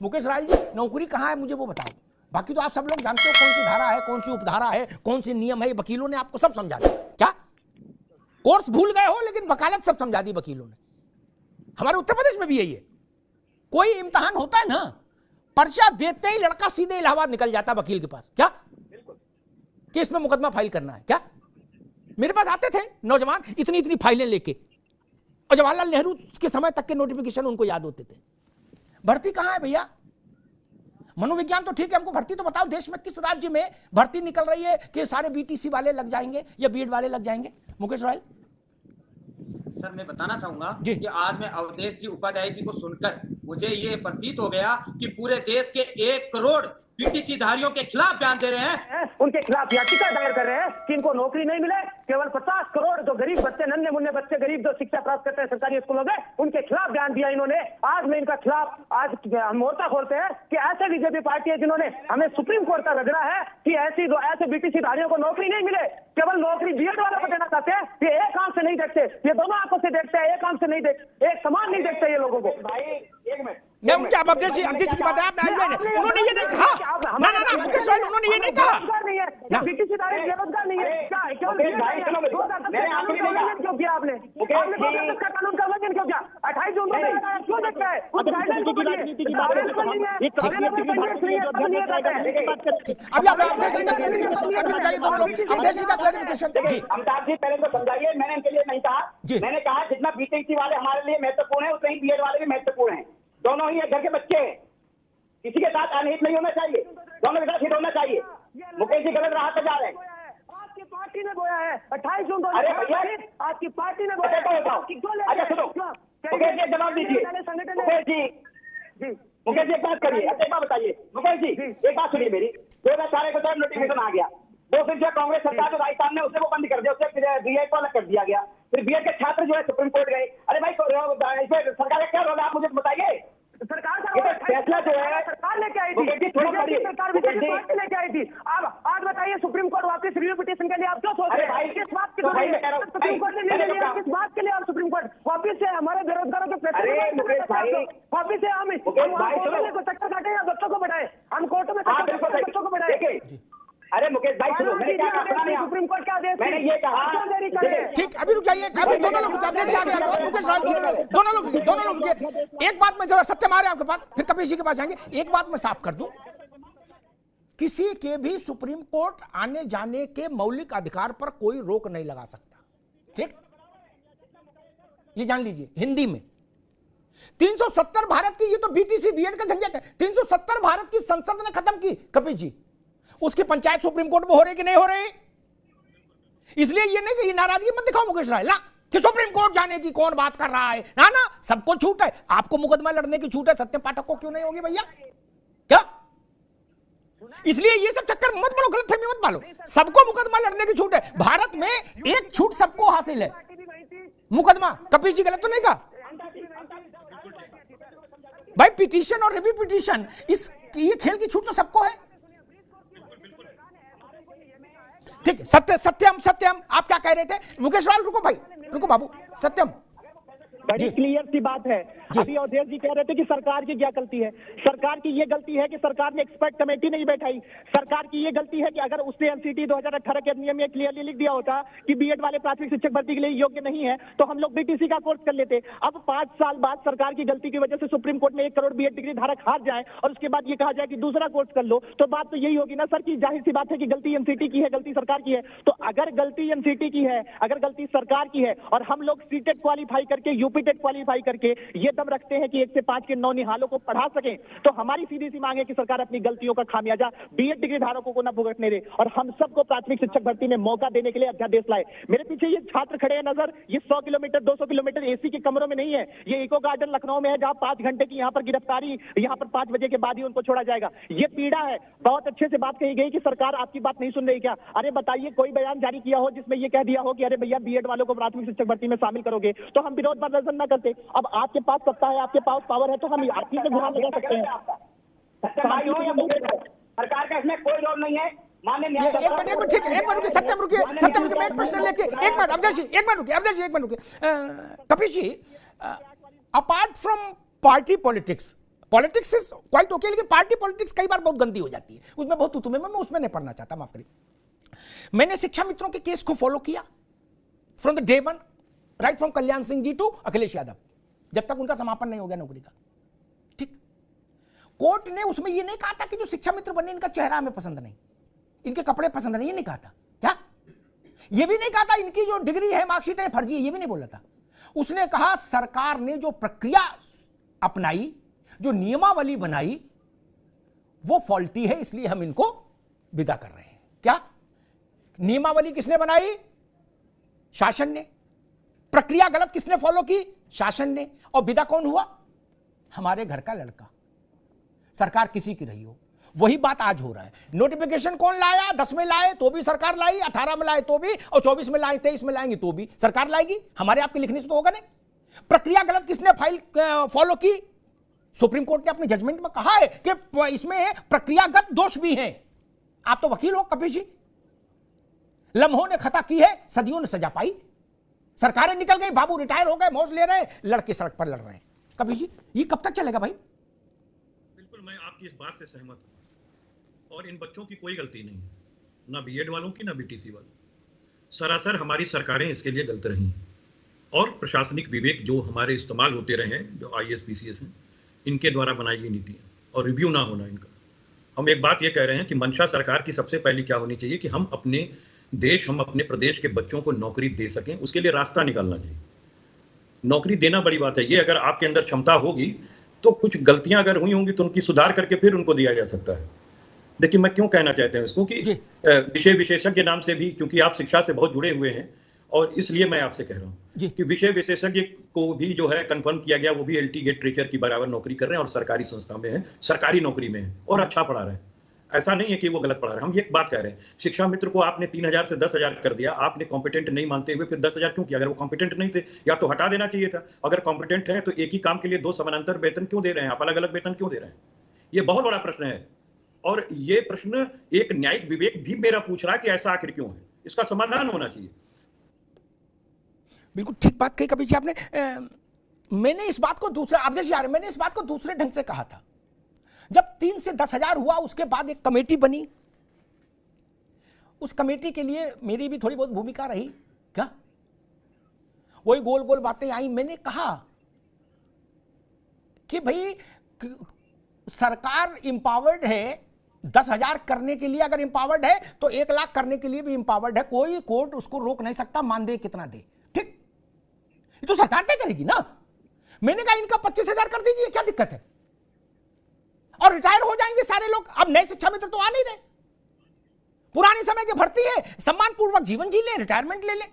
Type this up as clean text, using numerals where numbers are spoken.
मुकेश राय जी, नौकरी कहाँ है मुझे वो बताओ। बाकी तो आप सब लोग जानते हो कौन सी धारा है, कौन सी उपधारा है, कौन सी नियम है, वकीलों ने आपको सब समझा दिया। क्या कोर्स भूल गए हो, लेकिन वकालत सब समझा दी वकीलों ने। हमारे उत्तर प्रदेश में भी यही है। कोई इम्तिहान होता है ना, पर्चा देते ही लड़का सीधे इलाहाबाद निकल जाता वकील के पास। क्या केस में मुकदमा फाइल करना है क्या? मेरे पास आते थे नौजवान इतनी इतनी फाइलें लेके, और जवाहरलाल नेहरू के समय तक के नोटिफिकेशन उनको याद होते थे। भर्ती कहां है भैया? मनोविज्ञान तो ठीक है, हमको भर्ती तो बताओ। देश में किस राज्य में भर्ती निकल रही है कि सारे बीटीसी वाले लग जाएंगे या बीएड वाले लग जाएंगे? मुकेश रॉयल सर, मैं बताना चाहूंगा कि आज मैं अवधेश जी उपाध्याय जी को सुनकर मुझे ये प्रतीत हो गया कि पूरे देश के 1 करोड़ बीटीसी धारियों के खिलाफ बयान दे रहे हैं, उनके खिलाफ याचिका दायर कर रहे हैं कि इनको नौकरी नहीं मिले। केवल 50 करोड़ जो गरीब बच्चे, नन्हे मुन्ने बच्चे, गरीब जो शिक्षा प्राप्त करते हैं सरकारी स्कूलों में, उनके खिलाफ बयान दिया इन्होंने। आज मैं इनका खिलाफ आज मोर्चा खोलते हैं कि ऐसे बीजेपी पार्टी है जिन्होंने हमें सुप्रीम कोर्ट का रगड़ा है कि ऐसे बीटीसी धारियों को नौकरी नहीं मिले। केवल नौकरी बीएड वालों को देना चाहते हैं। ये एक आंख से नहीं देखते, ये दोनों आंखों से देखते हैं, एक आंख से नहीं देखते, एक समान नहीं देखते ये लोगों को। भाई एक मिनट, मैं उनके अवधेश जी की बात है, उन्होंने ये नहीं कहा। ना मुकेश राय, उन्होंने ये नहीं कहा। बीटीसी धारी बेरोजगार नहीं है क्या? क्यों किया आपने? कानून का उल्लंघन क्यों किया? 28 जून को क्यों देखता है? अभी आप अवधेश जी का क्लैरिफिकेशन, अभी बताइए दोनों लोग, अवधेश जी का क्लैरिफिकेशन जी। अमिताभ जी पहले तो समझाइए, मैंने इनके लिए नहीं कहा। मैंने कहा जितना बीटीसी वाले हमारे लिए महत्वपूर्ण है, उतने ही बीएड वाले भी महत्वपूर्ण हैं। दोनों ही घर के बच्चे हैं, किसी के साथ अनहित नहीं होना चाहिए, दोनों के साथ हित होना चाहिए। मुकेश जी गलत राह पे जा रहे हैं। आपकी पार्टी ने बोया है 28 जून को। अरे भैया, आपकी पार्टी ने बोया है। अच्छा सुनो, मुकेश जी जवाब दीजिए। मुकेश जी एक बात करिए, एक बात बताइए। मुकेश जी एक बात सुनिए मेरी। 2018 को जब नोटिफिकेशन आ गया, वो फिर जो कांग्रेस सरकार जो राजस्थान ने उससे वो बंद कर दिया, उससे बीएड को अलग कर दिया गया। फिर बीएड के छात्र जो है सुप्रीम कोर्ट गए। अरे भाई सरकार का क्या रोल है, आप मुझे बताइए। सरकार का फैसला जो है सरकार लेके आई थी, सरकार लेके आई थी। अब आज बताइए, सुप्रीम कोर्ट वापस रिव्यू पिटीशन के लिए आप क्यों सोच रहे हैं? किस बात के लिए सुप्रीम कोर्ट ने निर्णय लिया? किस बात के लिए आप सुप्रीम कोर्ट वापिस से हमारे बेरोजगारों के वापिस से हम को चक्कर काटे या बच्चों को बढ़ाए? हम कोर्टों में बच्चों को बढ़ाए। अरे मुकेश भाई सुनो, मैंने क्या कहा? सुप्रीम कोर्ट क्या आदेश? मैंने ये कहा। ठीक, अभी रुक जाइए, अभी दोनों लोग अवधेश जी आ गए, मुकेश राय, दोनों लोग एक बात में जरा सत्य मारे आपके पास, फिर कपिल जी के पास जाएंगे। एक बात मैं साफ कर दूं, किसी के भी सुप्रीम कोर्ट आने जाने के मौलिक अधिकार पर कोई रोक नहीं लगा सकता। ठीक, ये जान लीजिए। हिंदी में 370 भारत की, ये तो बीटीसी बीएड का झंझट है, 370 भारत की संसद ने खत्म की कपिल जी। उसकी पंचायत सुप्रीम कोर्ट में हो रही कि नहीं हो रही? इसलिए ये नहीं कि नाराजगी मत दिखाओ मुकेश राय ला कि सुप्रीम कोर्ट जाने की कौन बात कर रहा है। ना सबको छूट है। आपको मुकदमा लड़ने की छूट है, सत्यम पाठक को क्यों नहीं होगी भैया? क्या? इसलिए ये सब चक्कर मत बोलो, गलतफहमी मत पालो। सबको मुकदमा लड़ने की छूट है। भारत में एक छूट सबको हासिल है, मुकदमा। कपिल जी गलत तो नहीं कहा भाई? पिटीशन और रिव्यू पिटीशन, इस ये खेल की छूट तो सबको है। ठीक है, सत्यम आप क्या कह रहे थे? मुकेश राय रुको भाई, रुको बाबू। सत्यम बड़ी क्लियर सी बात है। अभी अवधेश जी कह रहे थे कि सरकार की क्या गलती है। सरकार की ये गलती है कि सरकार ने एक्सपर्ट कमेटी नहीं बैठाई। सरकार की ये गलती है कि अगर उसने एनसीटी 2018 के नियम में क्लियरली लिख दिया होता कि बीएड वाले प्राथमिक शिक्षक भर्ती के लिए योग्य नहीं है, तो हम लोग बीटीसी का कोर्स कर लेते। अब 5 साल बाद सरकार की गलती की वजह से सुप्रीम कोर्ट में 1 करोड़ बीएड डिग्री धारक हार जाए और उसके बाद ये कहा जाए कि दूसरा कोर्स कर लो, तो बात तो यही होगी ना सर, की जाहिर सी बात है कि गलती एनसीटी की है, गलती सरकार की है। तो अगर गलती एनसीटी की है, अगर गलती सरकार की है, और हम लोग सीटेट क्वालिफाई करके, यूपीटेट क्वालिफाई करके ये दम रखते हैं कि 1 से 5 के नौनिहालों को पढ़ा सके, तो हमारी सीधी सी मांग है कि सरकार अपनी गलतियों का खामियाजा बीएड डिग्री धारकों को न भुगतने दे और हम सबको प्राथमिक शिक्षक भर्ती में मौका देने के लिए अध्यादेश लाए। मेरे पीछे ये छात्र खड़े हैं नजर, ये 100 किलोमीटर 200 किलोमीटर एसी के कमरों में नहीं है। ये इको गार्डन लखनऊ में है, जहां 5 घंटे की यहाँ पर गिरफ्तारी, यहाँ पर 5 बजे के बाद ही उनको छोड़ा जाएगा। ये पीड़ा है। बहुत अच्छे से बात कही गई कि सरकार आपकी बात नहीं सुन रही क्या? अरे बताइए, कोई बयान जारी किया हो जिसमें ये कह दिया हो कि अरे भैया बीएड वालों को प्राथमिक शिक्षक भर्ती में शामिल करोगे, तो हम विरोध प्रदर्शन न करते। अब आपके पास सत्ता है, आपके पास पावर है, तो हम आपकी से गुहार लगा सकते हैं। सरकार का इसमें कोई रोल नहीं है। माननीय एक मिनट ठीक है, एक मिनट रुकिए, सत्यम रुकिए, मैं एक प्रश्न लेके, एक मिनट अवधेश जी, एक मिनट रुकिए। Kapil ji, apart from party politics, politics is quite okay, लेकिन पार्टी पॉलिटिक्स कई बार बहुत गंदी हो जाती है, उसमें बहुत तुतुमे में, मैं उसमें नहीं पढ़ना चाहता, माफ करिए। मैंने शिक्षा मित्रों के केस को फॉलो किया from the day one, right from Kalyan Singh ji to Akhilesh Yadav, जब तक उनका समापन नहीं हो गया नौकरी का। ठीक, कोर्ट ने उसमें यह नहीं कहा था कि जो शिक्षा मित्र बने इनका चेहरा हमें पसंद नहीं, इनके कपड़े पसंद नहीं, ये नहीं कहा था। क्या ये भी नहीं कहा था इनकी जो डिग्री है, मार्कशीट है, फर्जी है, ये भी नहीं बोला था। उसने कहा सरकार ने जो प्रक्रिया अपनाई, जो नियमावली बनाई, वो फॉल्टी है, इसलिए हम इनको विदा कर रहे हैं। क्या नियमावली किसने बनाई? शासन ने। प्रक्रिया गलत किसने फॉलो की? शासन ने। और विदा कौन हुआ? हमारे घर का लड़का। सरकार किसी की रही हो, वही बात आज हो रहा है। नोटिफिकेशन कौन लाया? 10 में लाए तो भी सरकार लाई, 18 में लाए तो भी, और 24 में लाए, 23 में लाएंगे तो भी सरकार लाएगी। हमारे आपके लिखने से तो होगा नहीं। प्रक्रिया गलत किसने फॉलो की? सुप्रीम कोर्ट ने अपने जजमेंट में कहा है कि इसमें प्रक्रियागत दोष भी हैं। आप तो वकील हो कपिल जी, लम्हों ने खता की है, सदियों ने सजा पाई। सरकारें निकल गई, बाबू रिटायर हो गए, मौज ले रहे, लड़के सड़क पर लड़ रहे हैं। कपिल जी, ये कब तक चलेगा भाई? बिल्कुल, मैं आपकी इस बात से सहमत हूं, और इन बच्चों की कोई गलती नहीं है, ना बीएड वालों की, ना बीटीसी वालों। सरासर हमारी सरकारें इसके लिए गलत रही हैं, और प्रशासनिक विवेक जो हमारे इस्तेमाल होते रहे हैं, जो IAS PCS हैं, इनके द्वारा बनाई गई नीतियाँ और रिव्यू ना होना इनका। हम एक बात ये कह रहे हैं कि मंशा सरकार की सबसे पहली क्या होनी चाहिए कि हम अपने देश, हम अपने प्रदेश के बच्चों को नौकरी दे सकें, उसके लिए रास्ता निकालना चाहिए। नौकरी देना बड़ी बात है, ये अगर आपके अंदर क्षमता होगी तो कुछ गलतियां अगर हुई होंगी तो उनकी सुधार करके फिर उनको दिया जा सकता है। देखिए, मैं क्यों कहना चाहता हूँ इसको कि विषय विशेषज्ञ नाम से भी, क्योंकि आप शिक्षा से बहुत जुड़े हुए हैं, और इसलिए मैं आपसे कह रहा हूँ कि विषय विशेषज्ञ को भी जो है कंफर्म किया गया, वो भी LT गेट टीचर की बराबर नौकरी कर रहे हैं और सरकारी संस्था में है, सरकारी नौकरी में है और अच्छा पढ़ा रहे हैं। ऐसा नहीं है कि वो गलत पढ़ा रहे हैं। हम ये बात कह रहे हैं, शिक्षा मित्र को आपने 3000 से 10,000 कर दिया, आपने कॉम्पिटेंट नहीं मानते हुए फिर 10,000 क्यों किया? अगर वो कॉम्पिटेंट नहीं थे या तो हटा देना चाहिए था। अगर कॉम्पिटेंट है तो एक ही काम के लिए 2 समानांतर वेतन क्यों दे रहे हैं? आप अलग अलग वेतन क्यों दे रहे हैं? ये बहुत बड़ा प्रश्न है, और ये प्रश्न एक न्यायिक विवेक भी मेरा पूछ रहा है कि ऐसा आखिर क्यों है, इसका समाधान होना चाहिए। बिल्कुल ठीक बात कही कपिल जी आपने। मैंने इस बात को दूसरे, आप जैसे यार, मैंने इस बात को दूसरे ढंग से कहा था। जब 3 से 10,000 हुआ, उसके बाद एक कमेटी बनी, उस कमेटी के लिए मेरी भी थोड़ी बहुत भूमिका रही। क्या वही गोल गोल बातें आई। मैंने कहा कि भाई सरकार इंपावर्ड है, 10,000 करने के लिए अगर इंपावर्ड है तो 1 लाख करने के लिए भी इंपावर्ड है। कोई कोर्ट उसको रोक नहीं सकता, मानदेय कितना दे। ठीक, ये तो सरकार तय करेगी ना। मैंने कहा इनका 25,000 कर दीजिए, क्या दिक्कत है? और रिटायर हो जाएंगे सारे लोग। अब नए शिक्षा मित्र तो आ नहीं रहे, पुराने समय की भर्ती है, सम्मान पूर्वक जीवन जी ले, रिटायरमेंट ले ले।